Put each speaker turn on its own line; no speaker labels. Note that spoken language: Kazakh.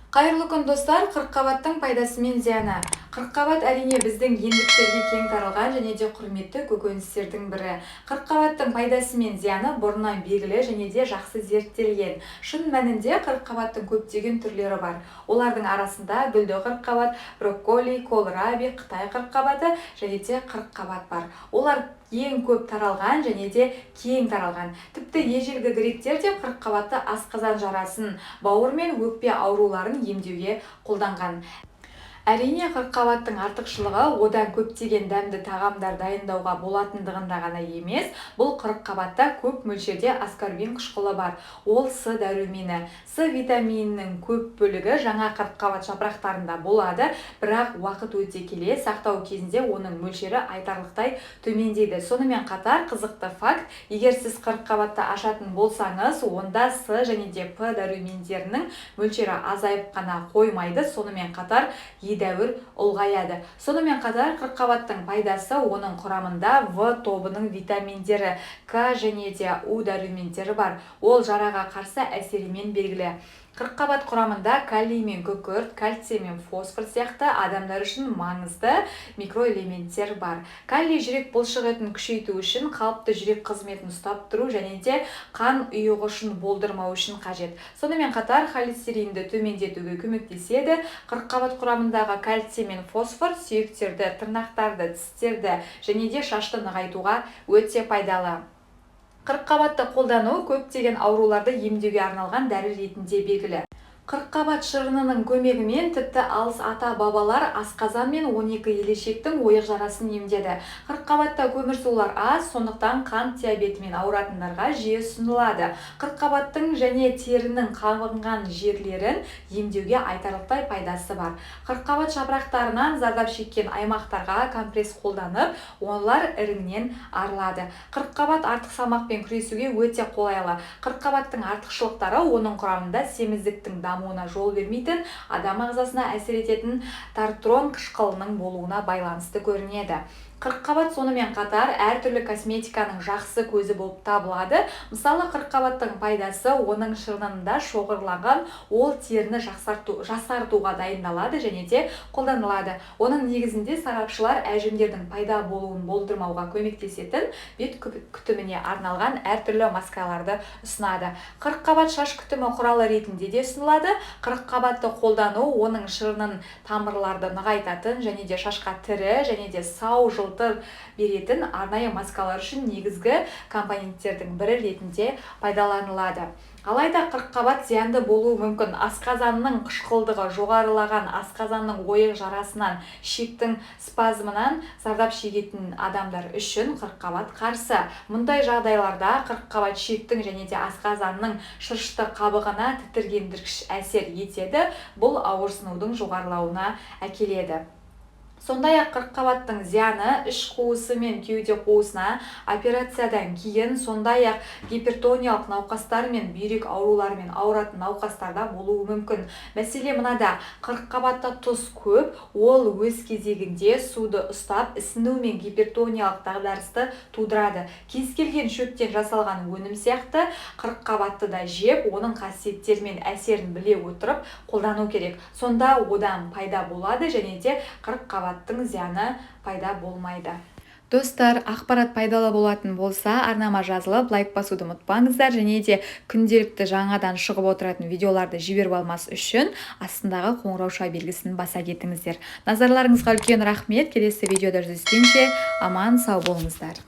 Қайырлы күн достар, қырыққабаттың пайдасы мен зияны. Қырыққабат әрине біздің ендіктерге кең таралған және де құрметті көкөністердің бірі. Қырыққабаттың пайдасы мен зияны бұрыннан белгілі және де жақсы зерттелген. Шын мәнінде қырыққабаттың көптеген түрлері бар. Олардың арасында гүлді қырыққабат, брокколи, колраби, Қытай қырыққабаты және де қырыққабат бар. Олар ең көп таралған және де кең таралған. Тіпті ежелгі гректер де қырыққабатты асқазан жарасын, бауыр мен өкпе ауруларын емдеуге қолданған. Әрине қырыққабаттың артықшылығы одан көптеген дәмді тағамдар дайындауға болатындығында ғана емес, бұл қырыққабатта көп мөлшерде аскорбин қышқылы бар. Ол С дәрумені. С витаминінің көп бөлігі жаңа қырыққабат жапырақтарында болады, бірақ уақыт өте келе сақтау кезінде оның мөлшері айтарлықтай төмендейді. Сонымен қатар қызықты факт, егер сіз қырыққабатты ашатын болсаңыз, онда С және де П дәрумендерінің мөлшері азайып қана қоймайды, сонымен қатар едәуір ұлғаяды. Сонымен қатар қырыққабаттың пайдасы оның құрамында В тобының витаминдері, К және де У дәрумендері бар. Ол жараға қарсы әсерімен белгілі. Қырыққабат құрамында калий мен күкірт, кальций мен фосфор сияқты адамдар үшін маңызды микроэлементтер бар. Калий жүрек бұлшықетін күшейту үшін, қалыпты жүрек қызметін ұстап тұру және де қан ұйығышын болдырмау үшін қажет. Сонымен қатар холестеринді төмендетуге көмектеседі. Қырыққабат құрамындағы кальций мен фосфор сүйектерді, тырнақтарды, тістерді және де шашты нығайтуға өте пайдалы. Қырыққабатты қолдану көптеген ауруларды емдеуге арналған дәрі ретінде белгілі. Қырыққабат шырынының көмегімен тіпті алыс ата-бабалар асқазан мен 12 елешектің ойық жарасын емдеді. Қырыққабатта көмірсулар аз, сондықтан қант диабетімен ауыратындарға жиі ұсынылады. Қырыққабаттың және терінің қабынған жерлерін емдеуге айтарлықтай пайдасы бар. Қырыққабат жапырақтарынан зардап шеккен аймақтарға компресс қолданып, олар іріңнен арылады. Қырыққабат артық салмақпен күресуге өте қолайлы. Қырыққабаттың артықшылықтары оның құрамында семіздіктің дамуына жол бермейтін, адам ағзасына әсер ететін тартрон қышқылының болуына байланысты көрінеді. Қырыққабат сонымен қатар әртүрлі косметиканың жақсы көзі болып табылады. Мысалы, қырыққабаттың пайдасы оның шырынында шоғырланған, ол теріні жасартуға дайындалады және де қолданылады. Оның негізінде сарапшылар әжімдердің пайда болуын болдырмауға көмектесетін бет күтіміне арналған әртүрлі маскаларды ұсынады. Қырыққабат шаш күтімі құралы ретінде де ұсынылады. Қырыққабатты қолдану оның шырынын тамырларды нығайтатын және де шашқа тірі және де сау жылтыр беретін арнайы маскалар үшін негізгі компоненттердің бірі ретінде пайдаланылады. Алайда қырыққабат зиянды болуы мүмкін. Асқазанның қышқылдығы жоғарылаған, асқазанның ойық жарасынан, шектің спазмынан зардап шегетін адамдар үшін қырыққабат қарсы. Мұндай жағдайларда қырыққабат шектің және де асқазанның шырышты қабығына тітіргендіргіш әсер етеді. Бұл ауырсынудың жоғарылауына әкеледі. Сондай-ақ қырыққабаттың зияны іш қуысы мен кеуде қуысына операциядан кейін, сондай-ақ гипертониялық науқастар мен бүйрек ауруларымен ауыратын науқастарда болуы мүмкін. Мәселе мынада, қырыққабатта тұз көп, ол өз кезегінде суды ұстап, ісіну мен гипертониялық дағдарысты тудырады. Кез келген шөптен жасалған өнім сияқты қырыққабатты да жеп, оның қасиеттері мен әсерін біле отырып қолдану керек. Сонда одан пайда болады және де қырыққабаттың зияны пайда болмайды. Достар, ақпарат пайдалы болатын болса, арнама жазылып, лайк басуды ұмытпаңыздар және де күнделікті жаңадан шығып отыратын видеоларды жіберіп алмас үшін астындағы қоңырауша белгісін баса кетіңіздер. Назарларыңызға үлкен рахмет. Келесі видеода жүздескенше аман сау болыңыздар.